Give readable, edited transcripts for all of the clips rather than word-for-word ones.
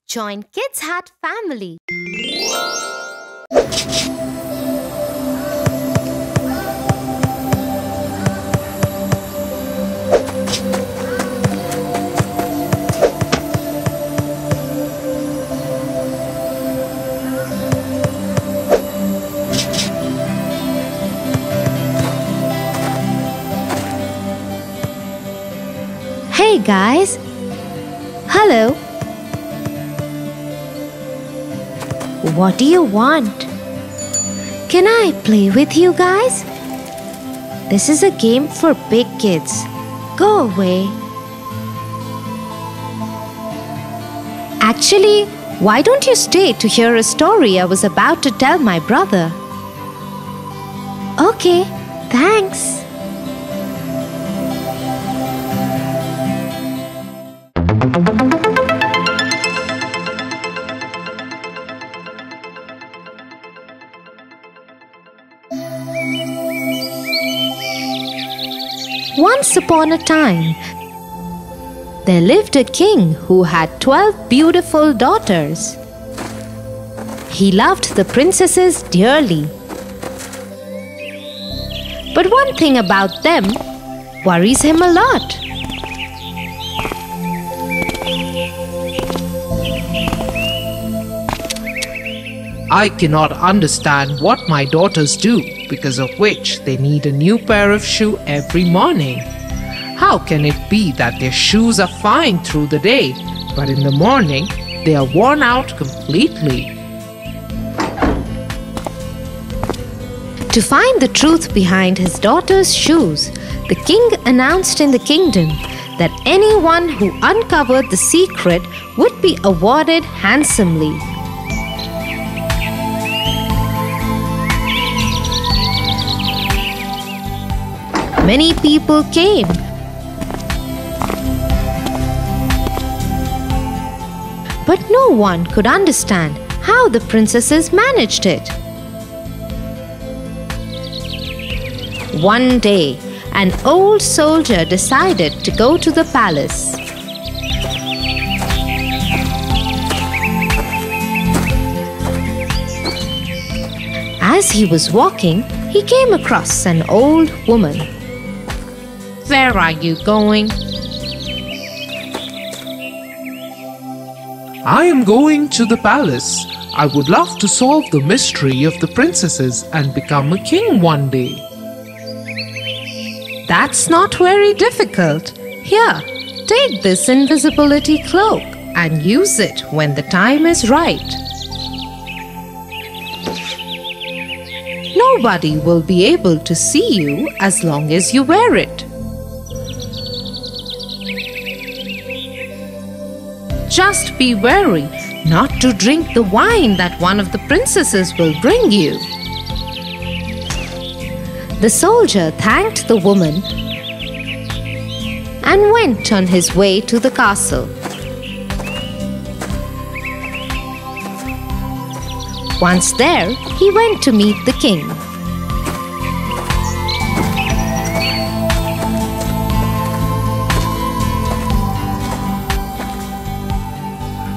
Join Kids Hat family. Hey guys! Hello! What do you want? Can I play with you guys? This is a game for big kids. Go away. Actually, why don't you stay to hear a story I was about to tell my brother? Okay, thanks. Once upon a time, there lived a king who had 12 beautiful daughters. He loved the princesses dearly. But one thing about them worries him a lot. I cannot understand what my daughters do, because of which they need a new pair of shoes every morning. How can it be that their shoes are fine through the day, but in the morning they are worn out completely? To find the truth behind his daughter's shoes, the king announced in the kingdom that anyone who uncovered the secret would be awarded handsomely. Many people came. But no one could understand how the princesses managed it. One day, an old soldier decided to go to the palace. As he was walking, he came across an old woman. Where are you going? I am going to the palace. I would love to solve the mystery of the princesses and become a king one day. That's not very difficult. Here, take this invisibility cloak and use it when the time is right. Nobody will be able to see you as long as you wear it. Just be wary not to drink the wine that one of the princesses will bring you. The soldier thanked the woman and went on his way to the castle. Once there, he went to meet the king.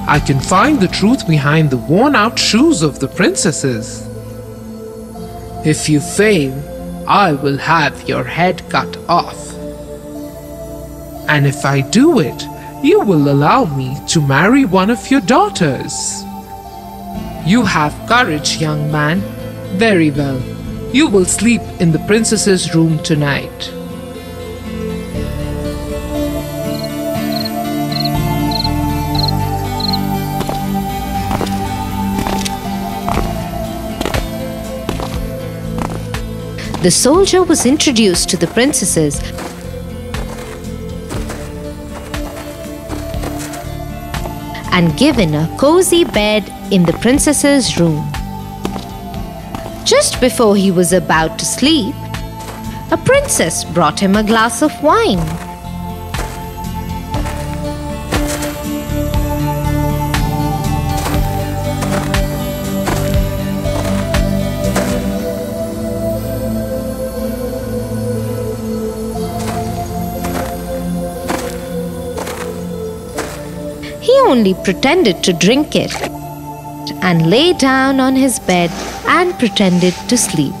I can find the truth behind the worn-out shoes of the princesses. If you fail, I will have your head cut off. And if I do it, you will allow me to marry one of your daughters. You have courage, young man. Very well. You will sleep in the princess's room tonight. The soldier was introduced to the princesses and given a cozy bed in the princess's room. Just before he was about to sleep, a princess brought him a glass of wine. He only pretended to drink it and lay down on his bed and pretended to sleep.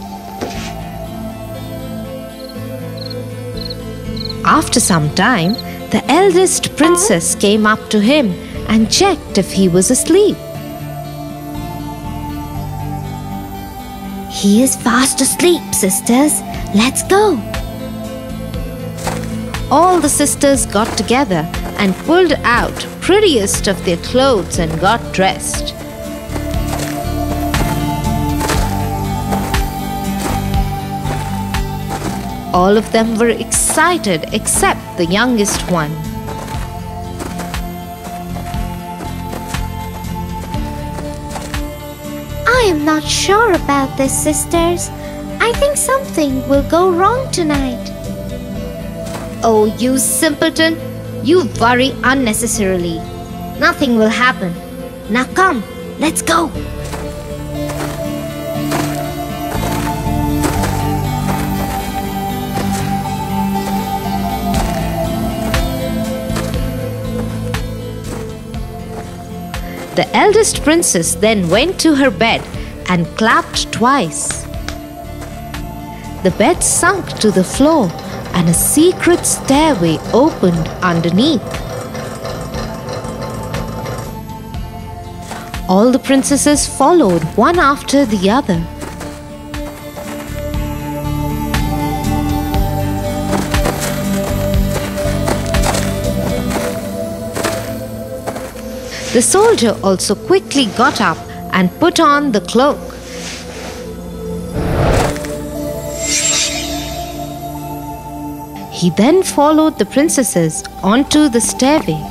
After some time, the eldest princess came up to him and checked if he was asleep. He is fast asleep, sisters. Let's go. All the sisters got together and pulled out prettiest of their clothes and got dressed. All of them were excited except the youngest one. I am not sure about this, sisters. I think something will go wrong tonight. Oh, you simpleton! You worry unnecessarily. Nothing will happen. Now come, let's go. The eldest princess then went to her bed and clapped twice. The bed sunk to the floor and a secret stairway opened underneath. All the princesses followed one after the other. The soldier also quickly got up and put on the cloak. He then followed the princesses onto the stairway.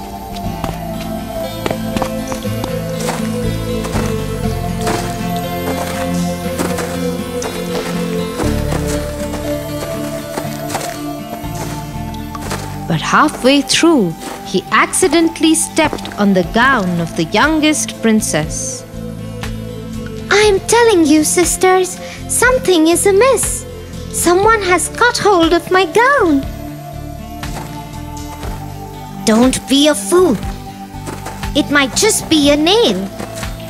But halfway through, he accidentally stepped on the gown of the youngest princess. I am telling you, sisters, something is amiss. Someone has got hold of my gown. Don't be a fool. It might just be a nail.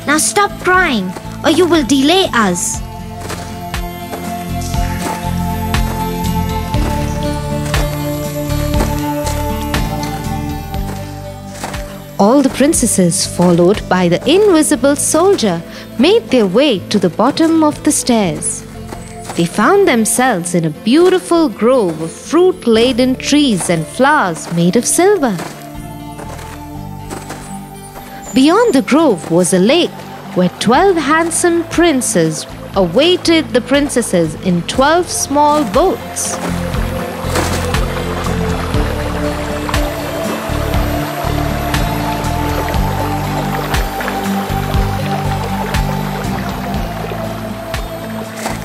Now stop crying, or you will delay us. All the princesses, followed by the invisible soldier, made their way to the bottom of the stairs. They found themselves in a beautiful grove of fruit-laden trees and flowers made of silver. Beyond the grove was a lake where 12 handsome princes awaited the princesses in 12 small boats.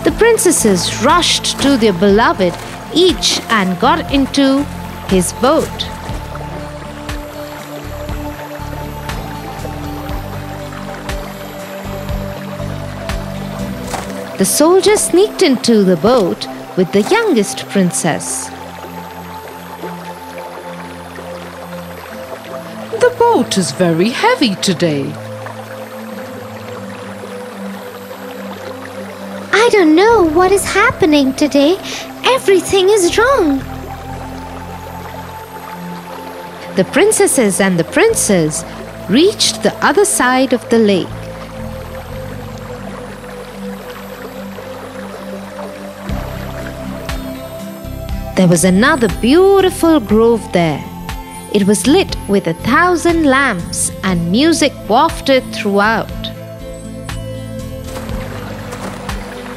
The princesses rushed to their beloved, each and got into his boat. The soldier sneaked into the boat with the youngest princess. The boat is very heavy today. I don't know what is happening today. Everything is wrong. The princesses and the princes reached the other side of the lake. There was another beautiful grove there. It was lit with 1,000 lamps and music wafted throughout.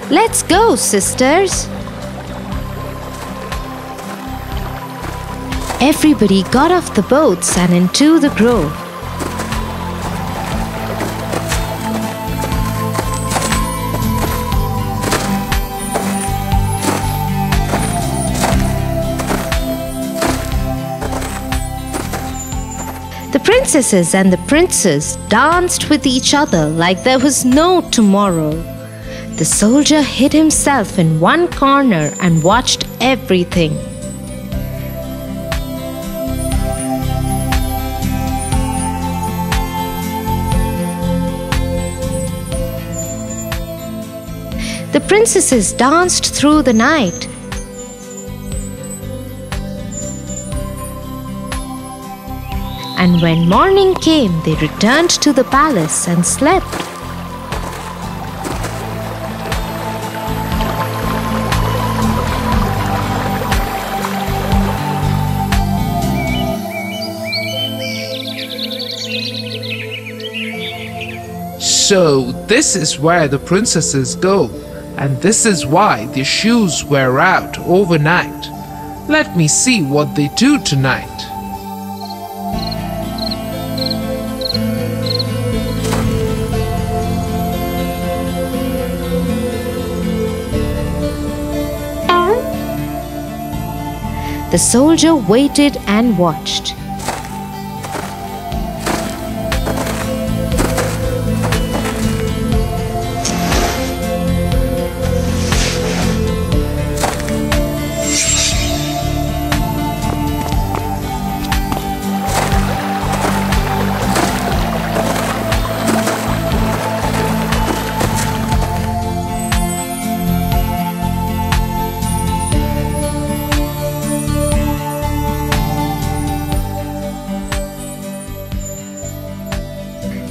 Let's go, sisters! Everybody got off the boats and into the grove. The princesses and the princes danced with each other like there was no tomorrow. The soldier hid himself in one corner and watched everything. the princesses danced through the night. And when morning came, they returned to the palace and slept. So this is where the princesses go, and this is why their shoes wear out overnight. Let me see what they do tonight. The soldier waited and watched.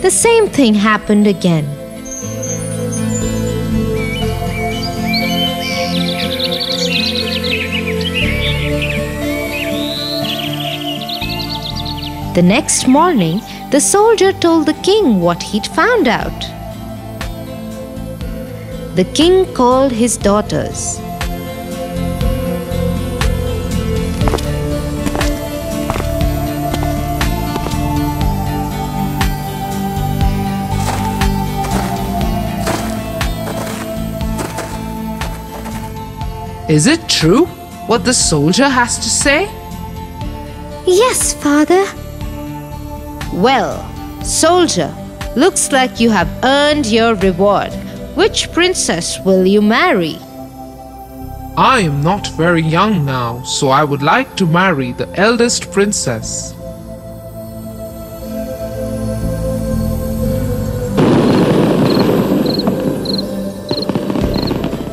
The same thing happened again. The next morning, the soldier told the king what he'd found out. The king called his daughters. Is it true what the soldier has to say? Yes, father. Well, soldier, looks like you have earned your reward. Which princess will you marry? I am not very young now, so I would like to marry the eldest princess.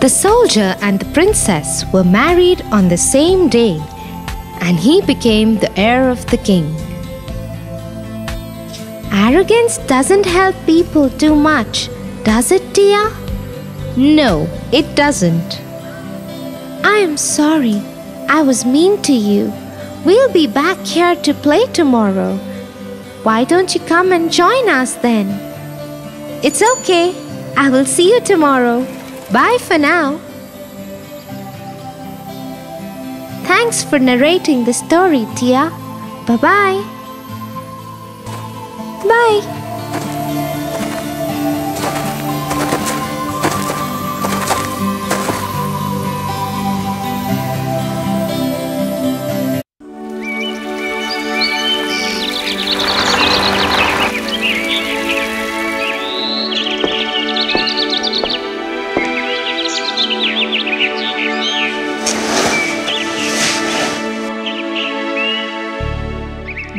The soldier and the princess were married on the same day, and he became the heir of the king. Arrogance doesn't help people too much, does it, Tia? No, it doesn't. I am sorry. I was mean to you. We'll be back here to play tomorrow. Why don't you come and join us then? It's okay. I will see you tomorrow. Bye for now. Thanks for narrating the story, Tia. Bye-bye. Bye.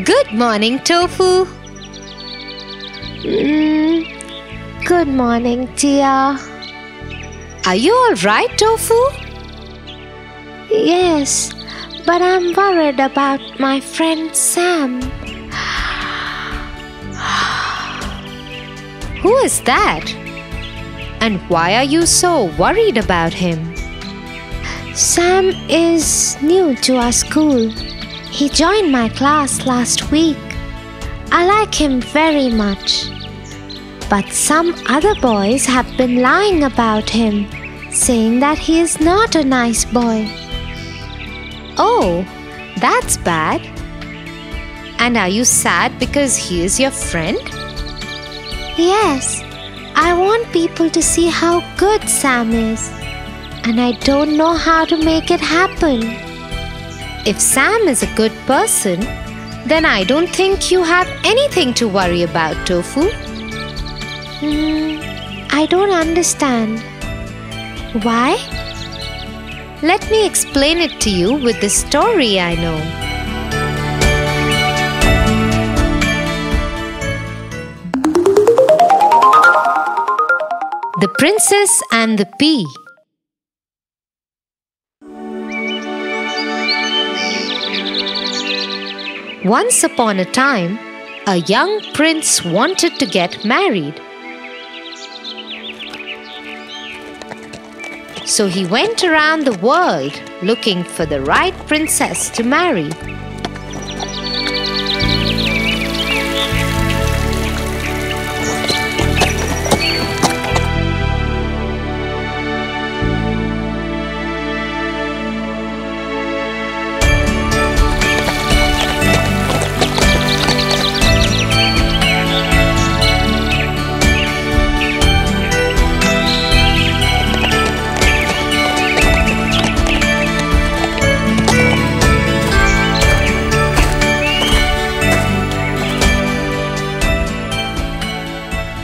Good morning, Tofu. Good morning, Tia. Are you all right, Tofu? Yes, but I'm worried about my friend Sam. Who is that? And why are you so worried about him? Sam is new to our school. He joined my class last week. I like him very much. But some other boys have been lying about him, saying that he is not a nice boy. Oh, that's bad. And are you sad because he is your friend? Yes, I want people to see how good Sam is. And I don't know how to make it happen. If Sam is a good person, then I don't think you have anything to worry about, Tofu. I don't understand. Why? Let me explain it to you with the story I know. The Princess and the Pea. Once upon a time, a young prince wanted to get married. So he went around the world looking for the right princess to marry.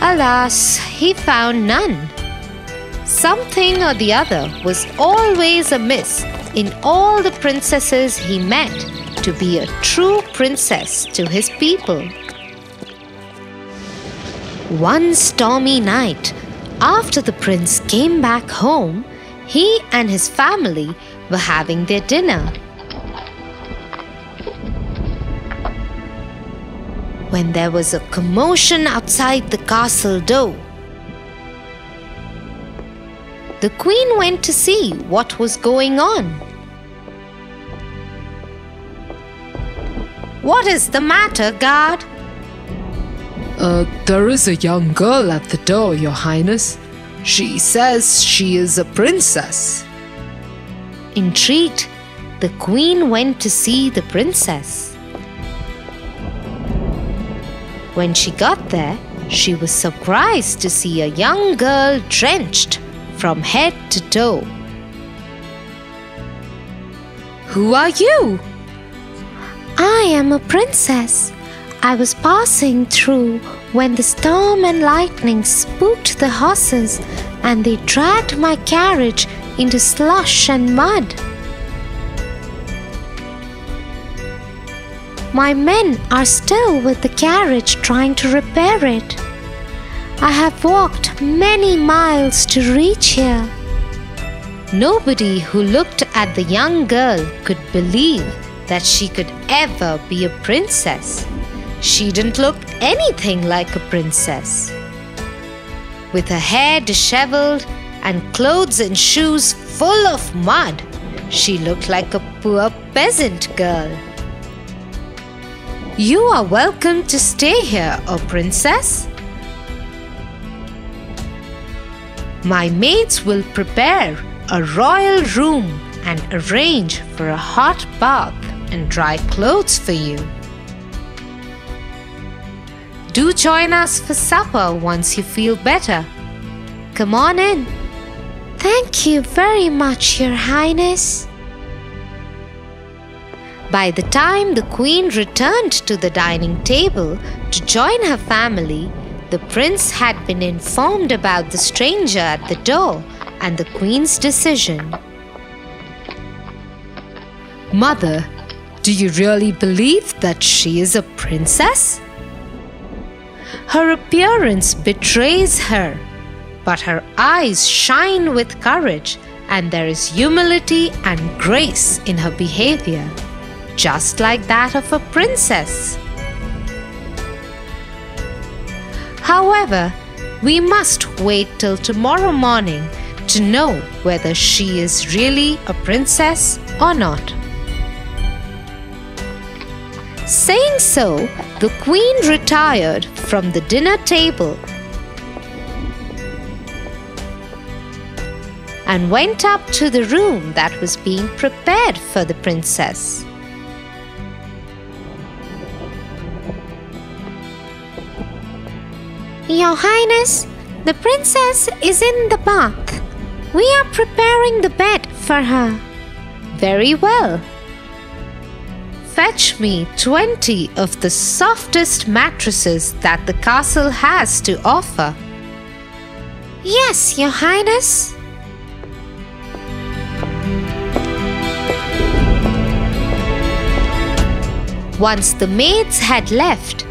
Alas, he found none. Something or the other was always amiss in all the princesses he met to be a true princess to his people. One stormy night, after the prince came back home, he and his family were having their dinner. When there was a commotion outside the castle door. The queen went to see what was going on. "What is the matter, guard?" There is a young girl at the door, Your Highness. She says she is a princess. Intrigued, the queen went to see the princess. When she got there, she was surprised to see a young girl drenched from head to toe. Who are you? I am a princess. I was passing through when the storm and lightning spooked the horses and they dragged my carriage into slush and mud. My men are still with the carriage trying to repair it. I have walked many miles to reach here. Nobody who looked at the young girl could believe that she could ever be a princess. She didn't look anything like a princess. With her hair disheveled and clothes and shoes full of mud, she looked like a poor peasant girl. "You are welcome to stay here, O princess. My maids will prepare a royal room and arrange for a hot bath and dry clothes for you. Do join us for supper once you feel better. Come on in." Thank you very much, Your Highness. By the time the queen returned to the dining table to join her family, the prince had been informed about the stranger at the door and the queen's decision. Mother, do you really believe that she is a princess? Her appearance betrays her, but her eyes shine with courage and there is humility and grace in her behavior, just like that of a princess. However, we must wait till tomorrow morning to know whether she is really a princess or not. Saying so, the queen retired from the dinner table and went up to the room that was being prepared for the princess. Your Highness, the princess is in the bath. We are preparing the bed for her. Very well. Fetch me 20 of the softest mattresses that the castle has to offer. Yes, Your Highness. Once the maids had left,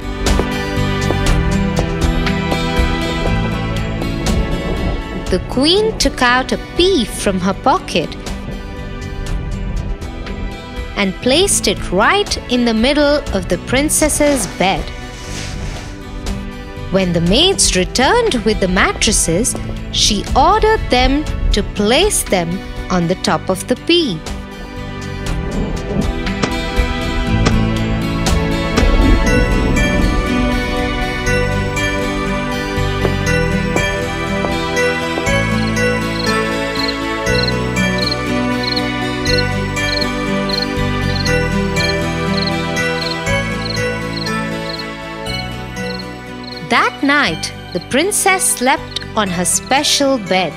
the queen took out a pea from her pocket and placed it right in the middle of the princess's bed. When the maids returned with the mattresses, she ordered them to place them on the top of the pea. That night, the princess slept on her special bed.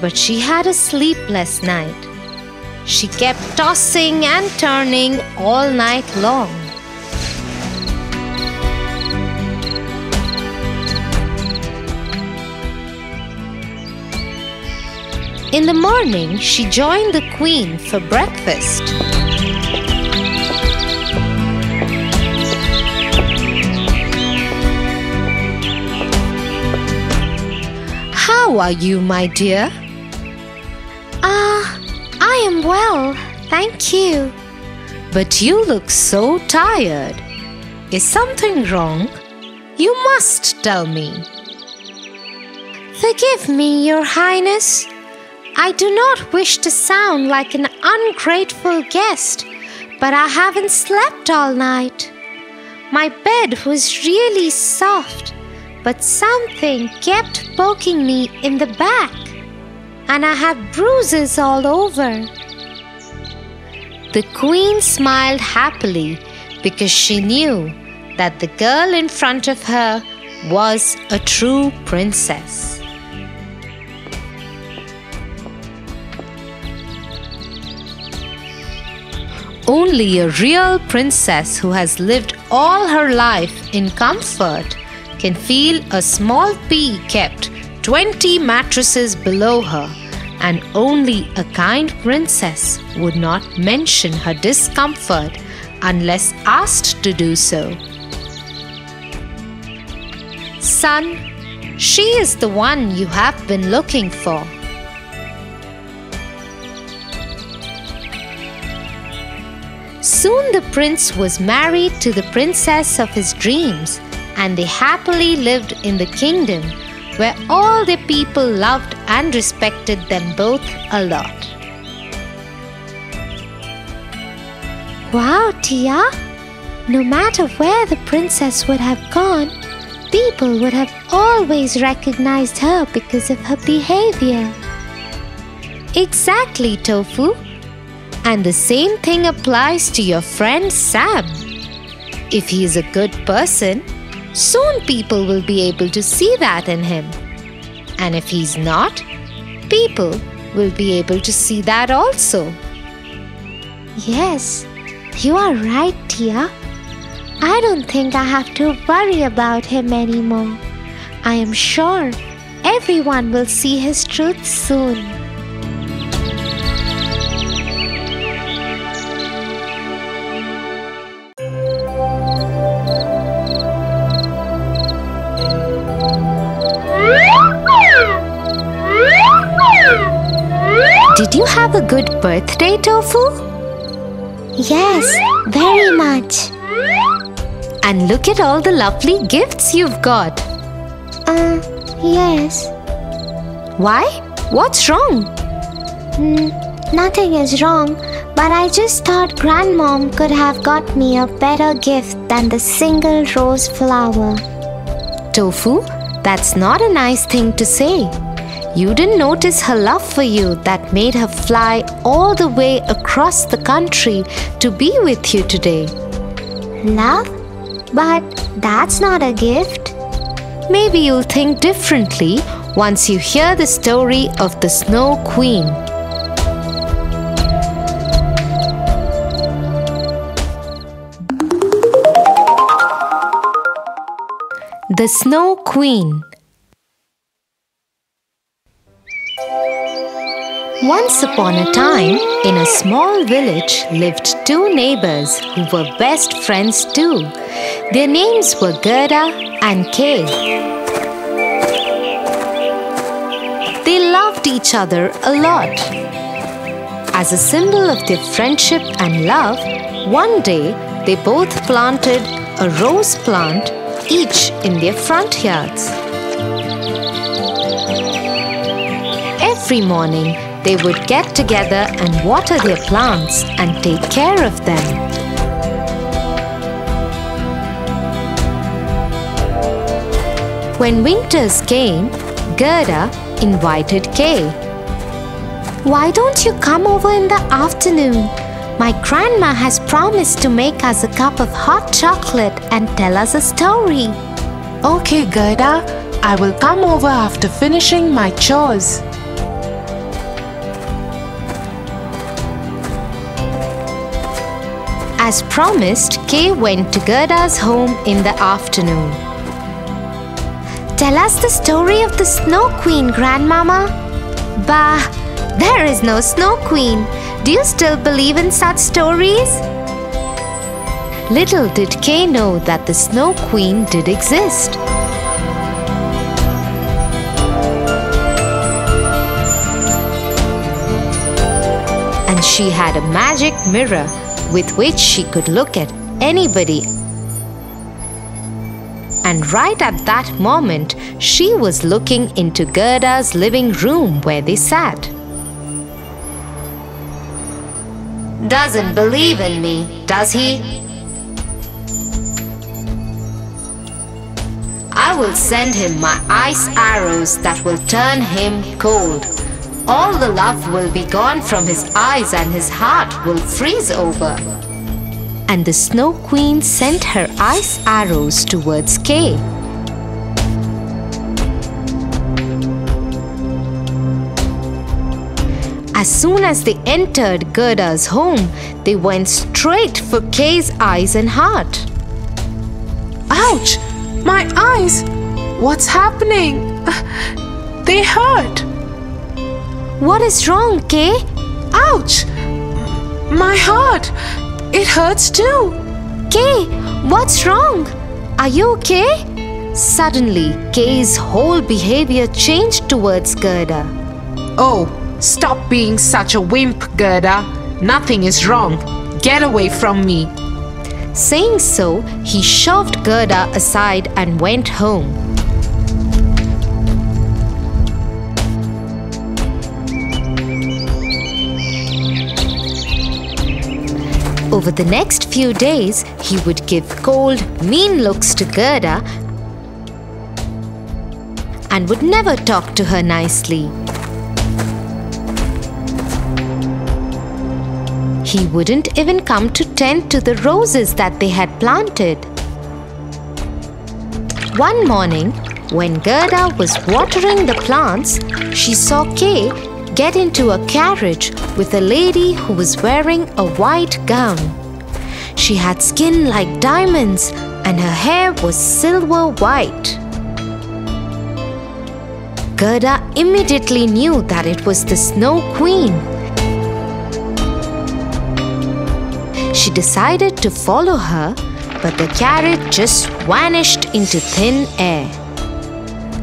But she had a sleepless night. She kept tossing and turning all night long. In the morning, she joined the queen for breakfast. How are you, my dear? I am well, thank you. But you look so tired. Is something wrong? You must tell me. Forgive me, Your Highness. I do not wish to sound like an ungrateful guest, but I haven't slept all night. My bed was really soft, but something kept poking me in the back, and I had bruises all over. The queen smiled happily because she knew that the girl in front of her was a true princess. Only a real princess who has lived all her life in comfort can feel a small pea kept 20 mattresses below her, and only a kind princess would not mention her discomfort unless asked to do so. Son, she is the one you have been looking for. Soon the prince was married to the princess of his dreams, and they happily lived in the kingdom where all the people loved and respected them both a lot. Wow, Tia! No matter where the princess would have gone, people would have always recognized her because of her behavior. Exactly, Tofu. And the same thing applies to your friend Sam. If he is a good person, soon people will be able to see that in him. And if he's not, people will be able to see that also. Yes, you are right, Tia. I don't think I have to worry about him anymore. I am sure everyone will see his truth soon. Did you have a good birthday, Tofu? Yes, very much. And look at all the lovely gifts you've got. Yes. Why? What's wrong? Nothing is wrong, but I just thought Grandmom could have got me a better gift than the single rose flower. Tofu, that's not a nice thing to say. You didn't notice her love for you that made her fly all the way across the country to be with you today. Love? But that's not a gift. Maybe you'll think differently once you hear the story of the Snow Queen. The Snow Queen. Once upon a time, in a small village lived two neighbors who were best friends too. Their names were Gerda and Kay. loved each other a lot. As a symbol of their friendship and love, one day they both planted a rose plant each in their front yards. Every morning, they would get together and water their plants and take care of them. When winters came, Gerda invited Kay. Why don't you come over in the afternoon? My grandma has promised to make us a cup of hot chocolate and tell us a story. Okay, Gerda, I will come over after finishing my chores. As promised, Kay went to Gerda's home in the afternoon. Tell us the story of the Snow Queen, Grandmama. Bah, there is no Snow Queen. Do you still believe in such stories? Little did Kay know that the Snow Queen did exist. And she had a magic mirror with which she could look at anybody. And right at that moment, she was looking into Gerda's living room where they sat. Doesn't believe in me, does he? I will send him my ice arrows that will turn him cold. All the love will be gone from his eyes and his heart will freeze over. And the Snow Queen sent her ice arrows towards Kay. As soon as they entered Gerda's home, they went straight for Kay's eyes and heart. Ouch! My eyes! What's happening? They hurt! What is wrong, Kay? Ouch! My heart! It hurts too! Kay, what's wrong? Are you okay? Suddenly, Kay's whole behavior changed towards Gerda. Oh, stop being such a wimp, Gerda. Nothing is wrong. Get away from me. Saying so, he shoved Gerda aside and went home. Over the next few days, he would give cold, mean looks to Gerda and would never talk to her nicely. He wouldn't even come to tend to the roses that they had planted. One morning, when Gerda was watering the plants, she saw Kay get into a carriage with a lady who was wearing a white gown. She had skin like diamonds and her hair was silver white. Gerda immediately knew that it was the Snow Queen. She decided to follow her, but the carriage just vanished into thin air.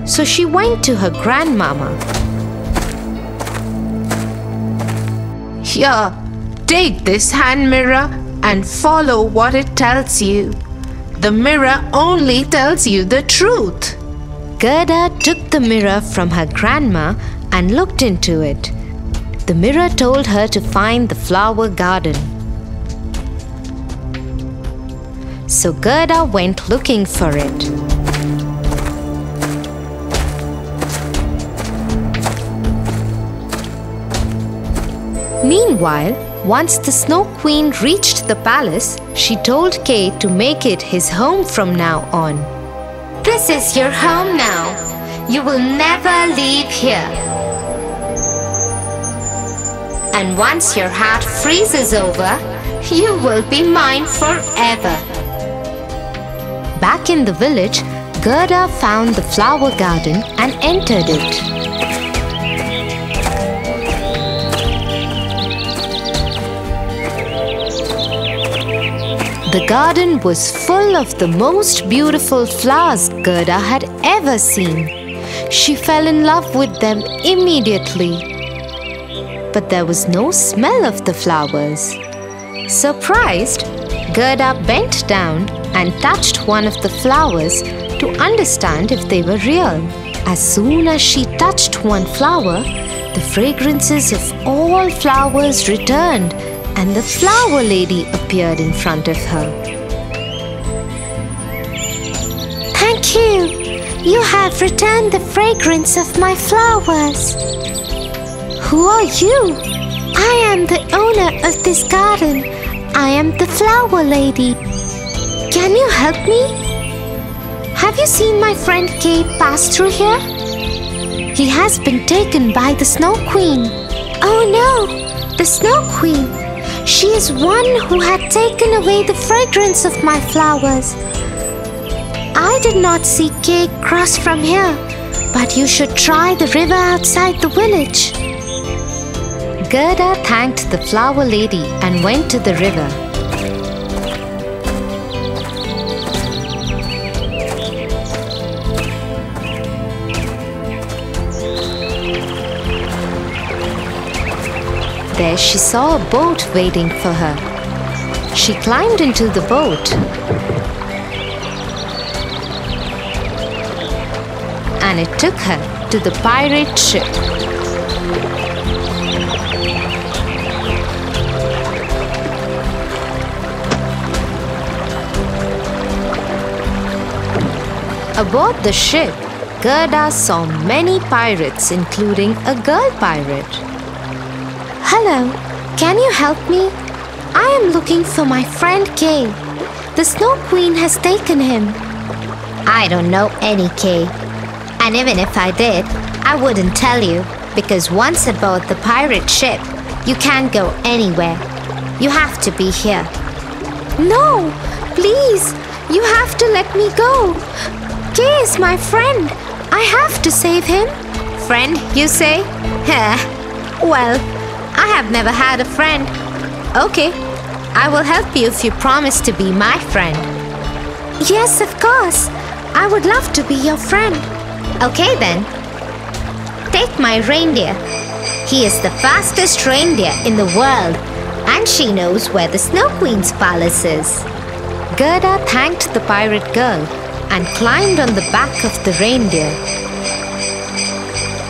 So she went to her grandmama. Here, take this hand mirror and follow what it tells you. The mirror only tells you the truth. Gerda took the mirror from her grandma and looked into it. The mirror told her to find the flower garden. So Gerda went looking for it. Meanwhile, once the Snow Queen reached the palace, she told Kay to make it his home from now on. This is your home now. You will never leave here. And once your heart freezes over, you will be mine forever. Back in the village, Gerda found the flower garden and entered it. The garden was full of the most beautiful flowers Gerda had ever seen. She fell in love with them immediately. But there was no smell of the flowers. Surprised, Gerda bent down and touched one of the flowers to understand if they were real. As soon as she touched one flower, the fragrances of all flowers returned and the flower lady appeared in front of her. Thank you. You have returned the fragrance of my flowers. Who are you? I am the owner of this garden. I am the flower lady. Can you help me? Have you seen my friend Kay pass through here? He has been taken by the Snow Queen. Oh no, the Snow Queen. She is one who had taken away the fragrance of my flowers. I did not see Kay cross from here, but you should try the river outside the village. Gerda thanked the flower lady and went to the river. There she saw a boat waiting for her. She climbed into the boat and it took her to the pirate ship. Aboard the ship, Gerda saw many pirates, including a girl pirate. Hello, can you help me? I am looking for my friend Kay. The Snow Queen has taken him. I don't know any Kay. And even if I did, I wouldn't tell you, because once aboard the pirate ship, you can't go anywhere. You have to be here. No, please, you have to let me go. Kay is my friend. I have to save him. Friend, you say? Well, I have never had a friend. Okay, I will help you if you promise to be my friend. Yes, of course. I would love to be your friend. Okay then. Take my reindeer. He is the fastest reindeer in the world, and she knows where the Snow Queen's palace is. Gerda thanked the pirate girl and climbed on the back of the reindeer.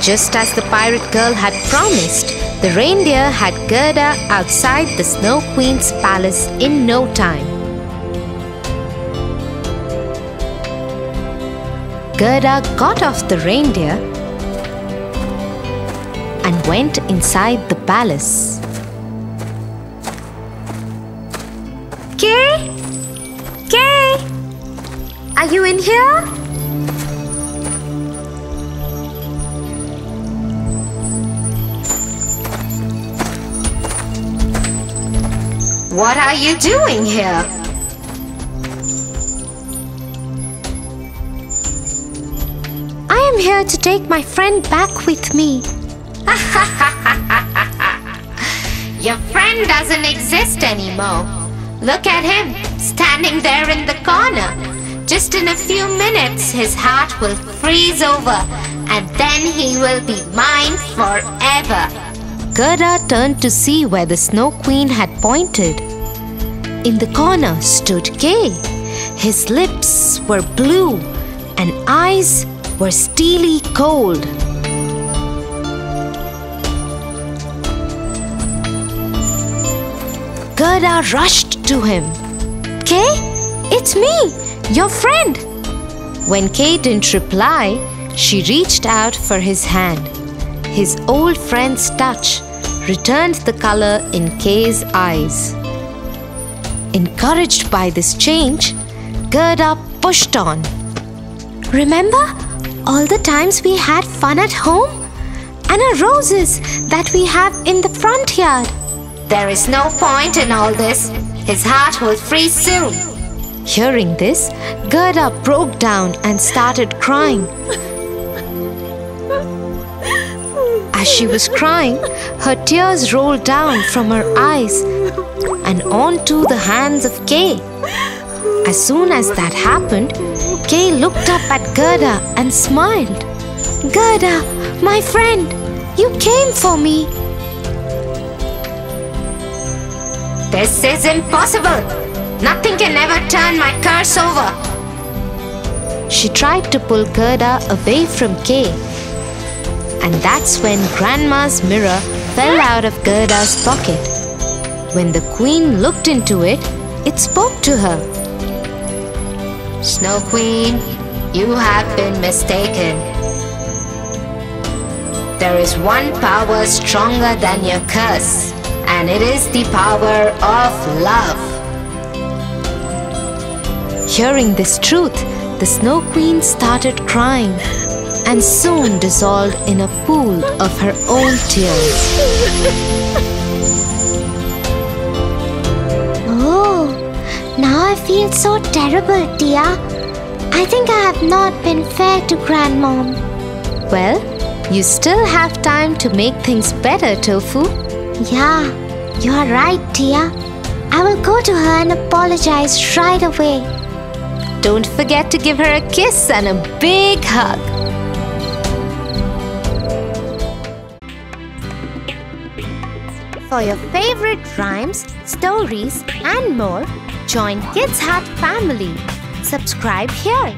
Just as the pirate girl had promised, the reindeer had Gerda outside the Snow Queen's palace in no time. Gerda got off the reindeer and went inside the palace. Kay? Kay? Are you in here? What are you doing here? I am here to take my friend back with me. Your friend doesn't exist anymore. Look at him, standing there in the corner. Just in a few minutes, his heart will freeze over, and then he will be mine forever. Gerda turned to see where the Snow Queen had pointed. In the corner stood Kay. His lips were blue and eyes were steely cold. Gerda rushed to him. Kay, it's me, your friend. When Kay didn't reply, she reached out for his hand. His old friend's touch returned the color in Kay's eyes. Encouraged by this change, Gerda pushed on. Remember all the times we had fun at home? And our roses that we have in the front yard. There is no point in all this. His heart will freeze soon. Hearing this, Gerda broke down and started crying. As she was crying, her tears rolled down from her eyes and onto the hands of Kay. As soon as that happened, Kay looked up at Gerda and smiled. Gerda, my friend, you came for me. This is impossible. Nothing can ever turn my curse over. She tried to pull Gerda away from Kay. And that's when Grandma's mirror fell out of Gerda's pocket. When the Queen looked into it, it spoke to her. Snow Queen, you have been mistaken. There is one power stronger than your curse, and it is the power of love. Hearing this truth, the Snow Queen started crying and soon dissolved in a pool of her own tears. Oh, now I feel so terrible, dear. I think I have not been fair to Grandmom. Well, you still have time to make things better, Tofu. Yeah, you are right, dear. I will go to her and apologize right away. Don't forget to give her a kiss and a big hug. For your favorite rhymes, stories and more, join Kids Hut family. Subscribe here.